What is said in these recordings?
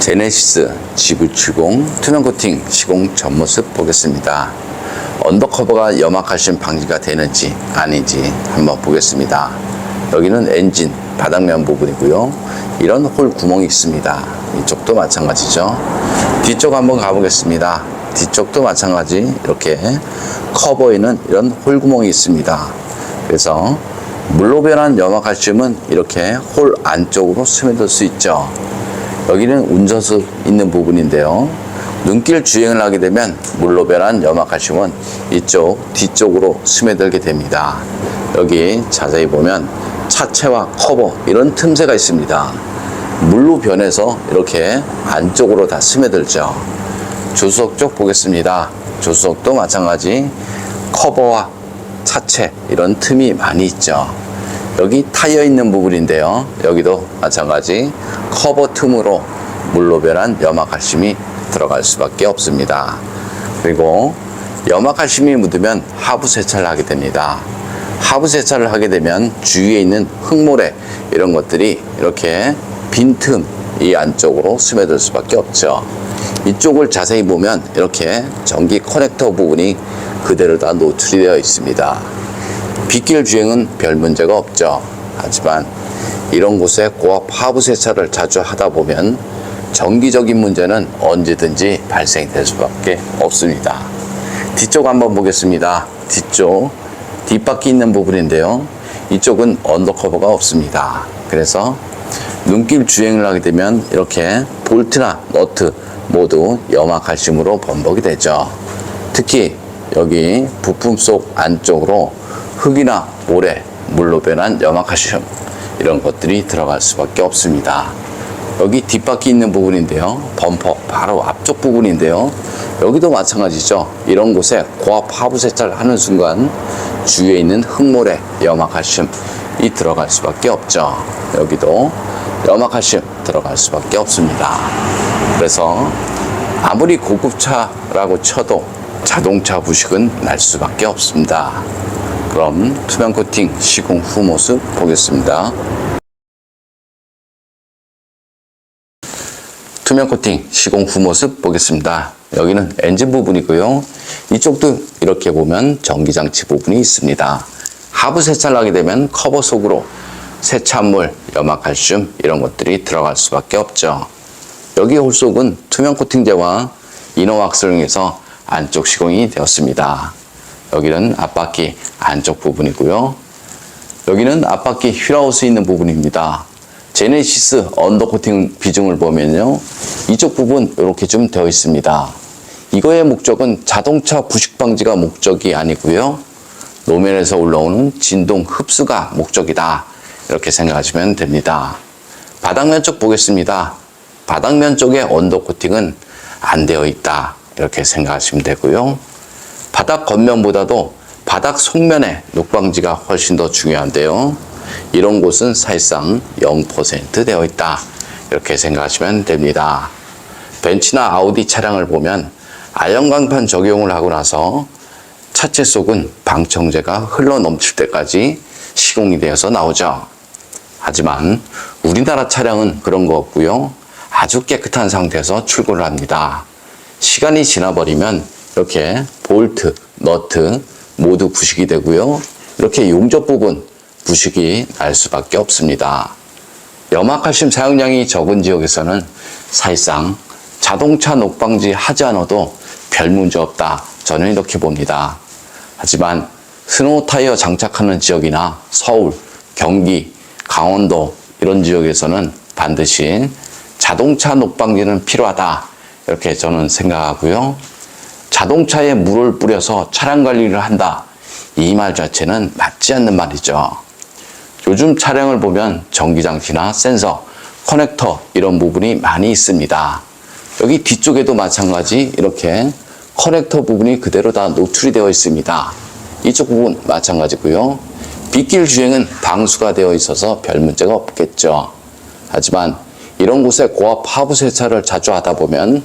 제네시스 G970 투명 코팅 시공 전모습 보겠습니다. 언더커버가 염화칼슘 방지가 되는지 아닌지 한번 보겠습니다. 여기는 엔진 바닥면 부분이고요. 이런 홀 구멍이 있습니다. 이쪽도 마찬가지죠. 뒤쪽 한번 가보겠습니다. 뒤쪽도 마찬가지 이렇게 커버에는 이런 홀 구멍이 있습니다. 그래서 물로 변한 염화칼슘은 이렇게 홀 안쪽으로 스며들 수 있죠. 여기는 운전석 있는 부분인데요. 눈길 주행을 하게 되면 물로 변한 염화칼슘은 이쪽 뒤쪽으로 스며들게 됩니다. 여기 자세히 보면 차체와 커버 이런 틈새가 있습니다. 물로 변해서 이렇게 안쪽으로 다 스며들죠. 조수석 쪽 보겠습니다. 조수석도 마찬가지 커버와 차체 이런 틈이 많이 있죠. 여기 타이어 있는 부분인데요. 여기도 마찬가지 커버 틈으로 물로 변한 염화칼슘이 들어갈 수밖에 없습니다. 그리고 염화칼슘이 묻으면 하부 세차를 하게 됩니다. 하부 세차를 하게 되면 주위에 있는 흙모래 이런 것들이 이렇게 빈틈 이 안쪽으로 스며들 수밖에 없죠. 이쪽을 자세히 보면 이렇게 전기 커넥터 부분이 그대로 다 노출이 되어 있습니다. 빗길 주행은 별 문제가 없죠. 하지만 이런 곳에 고압 하부 세차를 자주 하다 보면 정기적인 문제는 언제든지 발생될 수밖에 없습니다. 뒤쪽 한번 보겠습니다. 뒤쪽 뒷바퀴 있는 부분인데요. 이쪽은 언더커버가 없습니다. 그래서 눈길 주행을 하게 되면 이렇게 볼트나 너트 모두 염화칼슘으로 범벅이 되죠. 특히 여기 부품 속 안쪽으로 흙이나 모래, 물로 변한 염화칼슘 이런 것들이 들어갈 수밖에 없습니다. 여기 뒷바퀴 있는 부분인데요. 범퍼 바로 앞쪽 부분인데요. 여기도 마찬가지죠. 이런 곳에 고압 하부 세차를 하는 순간 주위에 있는 흙모래, 염화칼슘이 들어갈 수밖에 없죠. 여기도 염화칼슘 들어갈 수밖에 없습니다. 그래서 아무리 고급차라고 쳐도 자동차 부식은 날 수밖에 없습니다. 그럼 투명 코팅 시공 후 모습 보겠습니다. 투명 코팅 시공 후 모습 보겠습니다. 여기는 엔진 부분이고요. 이쪽도 이렇게 보면 전기장치 부분이 있습니다. 하부 세차를 하게 되면 커버 속으로 세차물, 염화칼슘 이런 것들이 들어갈 수밖에 없죠. 여기 홀속은 투명 코팅제와 이너왁스를 이용해서 안쪽 시공이 되었습니다. 여기는 앞바퀴 안쪽 부분이고요. 여기는 앞바퀴 휠하우스 있는 부분입니다. 제네시스 언더코팅 비중을 보면요. 이쪽 부분 이렇게 좀 되어 있습니다. 이거의 목적은 자동차 부식 방지가 목적이 아니고요. 노면에서 올라오는 진동 흡수가 목적이다. 이렇게 생각하시면 됩니다. 바닥면 쪽 보겠습니다. 바닥면 쪽에 언더코팅은 안 되어 있다. 이렇게 생각하시면 되고요. 바닥 겉면보다도 바닥 속면의 녹방지가 훨씬 더 중요한데요. 이런 곳은 사실상 0% 되어 있다. 이렇게 생각하시면 됩니다. 벤츠나 아우디 차량을 보면 아연광판 적용을 하고 나서 차체 속은 방청제가 흘러 넘칠 때까지 시공이 되어서 나오죠. 하지만 우리나라 차량은 그런 거 없고요. 아주 깨끗한 상태에서 출고를 합니다. 시간이 지나버리면 이렇게 볼트, 너트 모두 부식이 되고요. 이렇게 용접 부분 부식이 날 수밖에 없습니다. 염화칼슘 사용량이 적은 지역에서는 사실상 자동차 녹방지 하지 않아도 별 문제 없다. 저는 이렇게 봅니다. 하지만 스노우 타이어 장착하는 지역이나 서울, 경기, 강원도 이런 지역에서는 반드시 자동차 녹방지는 필요하다. 이렇게 저는 생각하고요. 자동차에 물을 뿌려서 차량 관리를 한다. 이 말 자체는 맞지 않는 말이죠. 요즘 차량을 보면 전기장치나 센서, 커넥터 이런 부분이 많이 있습니다. 여기 뒤쪽에도 마찬가지 이렇게 커넥터 부분이 그대로 다 노출이 되어 있습니다. 이쪽 부분 마찬가지고요. 빗길 주행은 방수가 되어 있어서 별 문제가 없겠죠. 하지만 이런 곳에 고압 하부 세차를 자주 하다 보면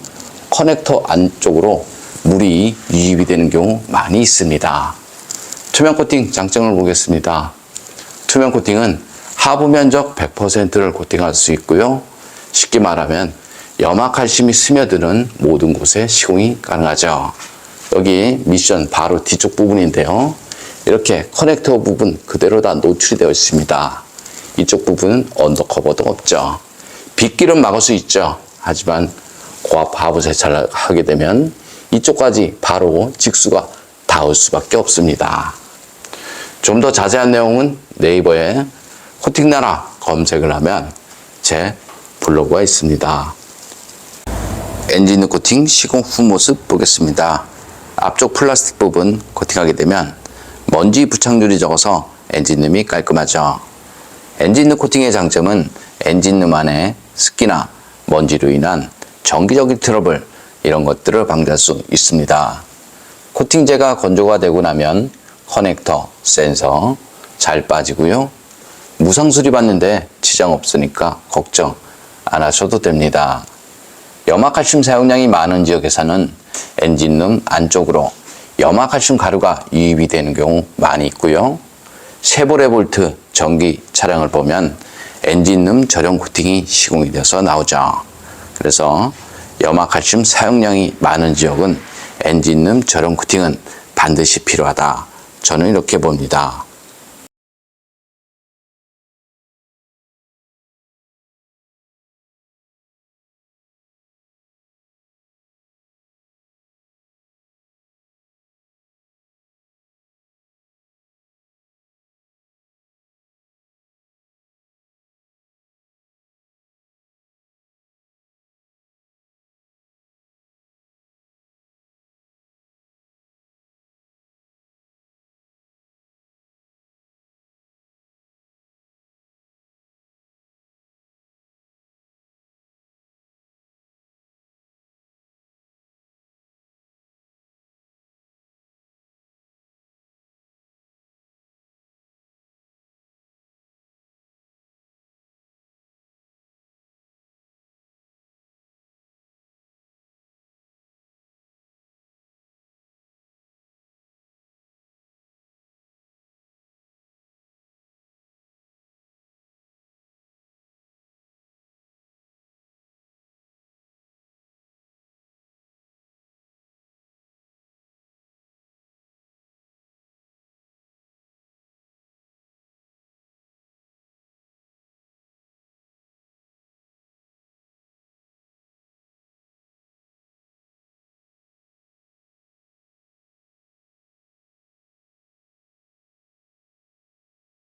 커넥터 안쪽으로 물이 유입이 되는 경우 많이 있습니다. 투명 코팅 장점을 보겠습니다. 투명 코팅은 하부 면적 100%를 코팅할 수 있고요. 쉽게 말하면 염화칼슘이 스며드는 모든 곳에 시공이 가능하죠. 여기 미션 바로 뒤쪽 부분인데요. 이렇게 커넥터 부분 그대로 다 노출이 되어 있습니다. 이쪽 부분은 언더커버도 없죠. 빗길은 막을 수 있죠. 하지만 고압 하부 세차를 하게 되면 이쪽까지 바로 직수가 닿을 수밖에 없습니다. 좀 더 자세한 내용은 네이버에 코팅나라 검색을 하면 제 블로그가 있습니다. 엔진 코팅 시공 후 모습 보겠습니다. 앞쪽 플라스틱 부분 코팅하게 되면 먼지 부착률이 적어서 엔진룸이 깔끔하죠. 엔진룸 코팅의 장점은 엔진룸 안에 습기나 먼지로 인한 정기적인 트러블 이런 것들을 방지할 수 있습니다. 코팅제가 건조가 되고 나면 커넥터, 센서 잘 빠지고요. 무상 수리받는데 지장 없으니까 걱정 안 하셔도 됩니다. 염화칼슘 사용량이 많은 지역에서는 엔진룸 안쪽으로 염화칼슘 가루가 유입이 되는 경우 많이 있고요. 쉐보레 볼트 전기 차량을 보면 엔진룸 전용 코팅이 시공이 되어서 나오죠. 그래서 염화칼슘 사용량이 많은 지역은 엔진룸 전용 코팅은 반드시 필요하다. 저는 이렇게 봅니다.